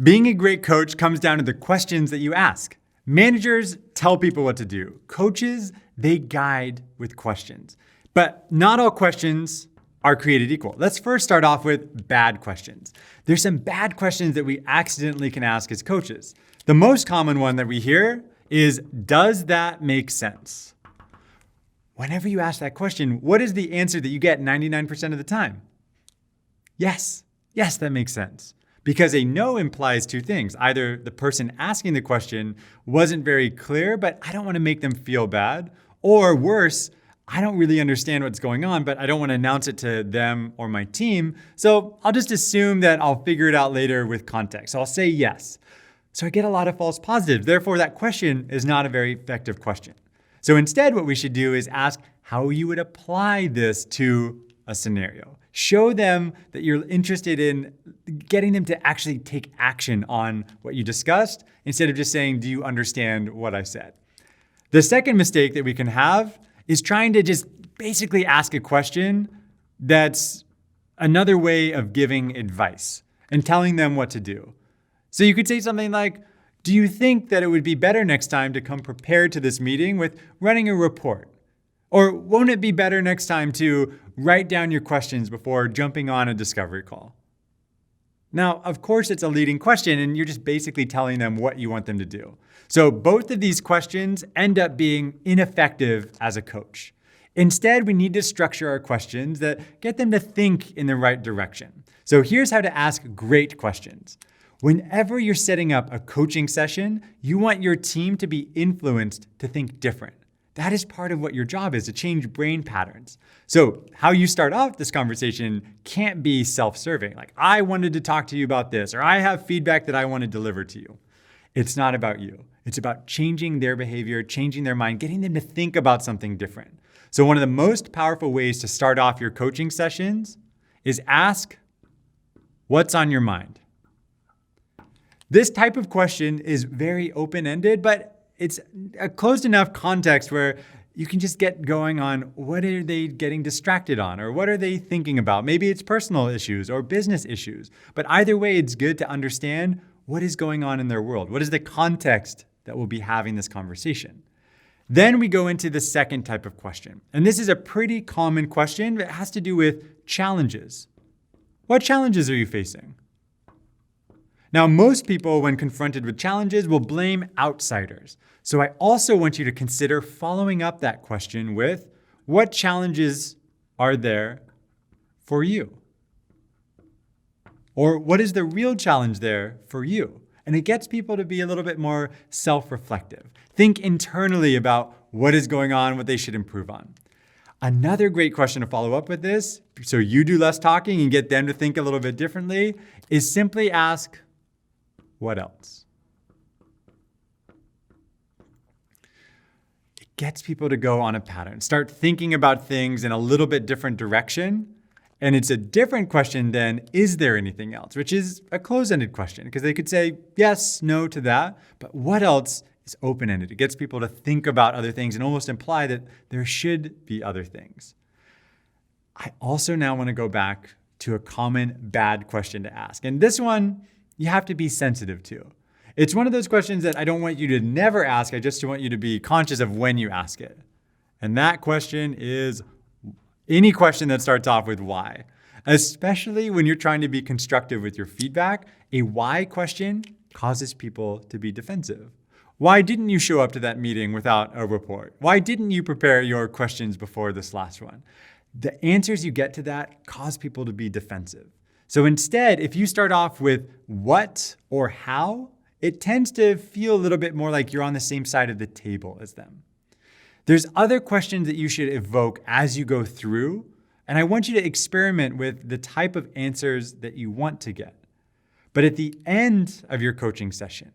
Being a great coach comes down to the questions that you ask. Managers tell people what to do. Coaches, they guide with questions. But not all questions are created equal. Let's first start off with bad questions. There's some bad questions that we accidentally can ask as coaches. The most common one that we hear is, does that make sense? Whenever you ask that question, what is the answer that you get 99% of the time? Yes, that makes sense. Because a no implies two things. Either the person asking the question wasn't very clear, but I don't want to make them feel bad. Or worse, I don't really understand what's going on, but I don't want to announce it to them or my team. So I'll just assume that I'll figure it out later with context. So I'll say yes. So I get a lot of false positives. Therefore, that question is not a very effective question. So instead, what we should do is ask how you would apply this to a scenario. Show them that you're interested in getting them to actually take action on what you discussed instead of just saying, do you understand what I said? The second mistake that we can have is trying to just basically ask a question that's another way of giving advice and telling them what to do. So you could say something like, do you think that it would be better next time to come prepared to this meeting with running a report? Or won't it be better next time to write down your questions before jumping on a discovery call? Now, of course, it's a leading question, and you're just basically telling them what you want them to do. So both of these questions end up being ineffective as a coach. Instead, we need to structure our questions that get them to think in the right direction. So here's how to ask great questions. Whenever you're setting up a coaching session, you want your team to be influenced to think different. That is part of what your job is, to change brain patterns. So how you start off this conversation can't be self-serving. Like, I wanted to talk to you about this, or I have feedback that I want to deliver to you. It's not about you. It's about changing their behavior, changing their mind, getting them to think about something different. So one of the most powerful ways to start off your coaching sessions is ask, what's on your mind? This type of question is very open-ended, but it's a closed enough context where you can just get going on what are they getting distracted on or what are they thinking about. Maybe it's personal issues or business issues. But either way, it's good to understand what is going on in their world. What is the context that we'll be having this conversation? Then we go into the second type of question. And this is a pretty common question that has to do with challenges. What challenges are you facing? Now, most people, when confronted with challenges, will blame outsiders. So I also want you to consider following up that question with, what challenges are there for you? Or what is the real challenge there for you? And it gets people to be a little bit more self-reflective. Think internally about what is going on, what they should improve on. Another great question to follow up with this, so you do less talking and get them to think a little bit differently, is simply ask, what else? It gets people to go on a pattern, start thinking about things in a little bit different direction. And it's a different question than, is there anything else? Which is a closed-ended question because they could say yes, no to that. But what else is open-ended? It gets people to think about other things and almost imply that there should be other things. I also now want to go back to a common bad question to ask. And this one, you have to be sensitive to. It's one of those questions that I don't want you to never ask. I just want you to be conscious of when you ask it. And that question is any question that starts off with why. Especially when you're trying to be constructive with your feedback, a why question causes people to be defensive. Why didn't you show up to that meeting without a report? Why didn't you prepare your questions before this last one? The answers you get to that cause people to be defensive. So instead, if you start off with what or how, it tends to feel a little bit more like you're on the same side of the table as them. There's other questions that you should evoke as you go through, and I want you to experiment with the type of answers that you want to get. But at the end of your coaching session,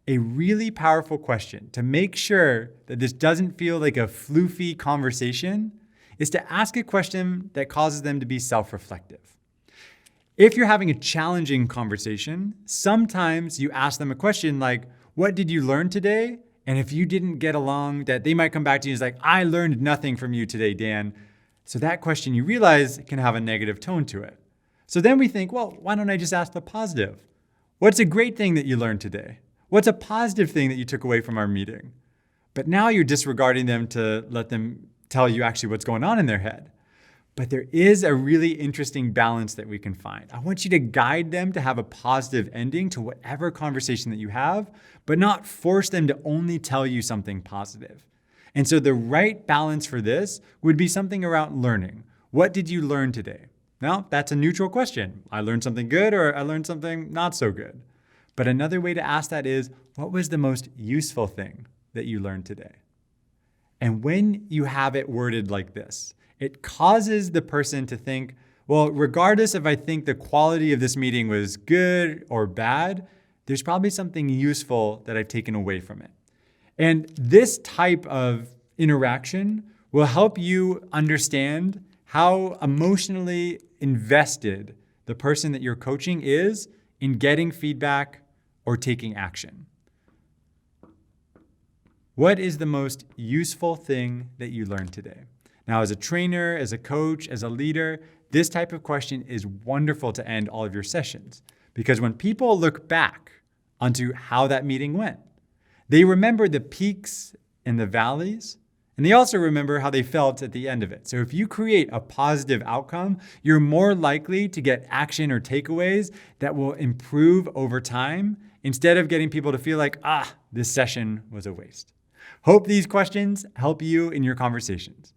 a really powerful question to make sure that this doesn't feel like a floofy conversation is to ask a question that causes them to be self-reflective. If you're having a challenging conversation, sometimes you ask them a question like, what did you learn today? And if you didn't get along, that they might come back to you and say, I learned nothing from you today, Dan. So that question, you realize, can have a negative tone to it. So then we think, well, why don't I just ask the positive? What's a great thing that you learned today? What's a positive thing that you took away from our meeting? But now you're disregarding them to let them tell you actually what's going on in their head. But there is a really interesting balance that we can find. I want you to guide them to have a positive ending to whatever conversation that you have, but not force them to only tell you something positive. And so the right balance for this would be something around learning. What did you learn today? Now, that's a neutral question. I learned something good or I learned something not so good. But another way to ask that is, what was the most useful thing that you learned today? And when you have it worded like this, it causes the person to think, well, regardless if I think the quality of this meeting was good or bad, there's probably something useful that I've taken away from it. And this type of interaction will help you understand how emotionally invested the person that you're coaching is in getting feedback or taking action. What is the most useful thing that you learned today? Now, as a trainer, as a coach, as a leader, this type of question is wonderful to end all of your sessions, because when people look back onto how that meeting went, they remember the peaks and the valleys, and they also remember how they felt at the end of it. So if you create a positive outcome, you're more likely to get action or takeaways that will improve over time instead of getting people to feel like, this session was a waste. Hope these questions help you in your conversations.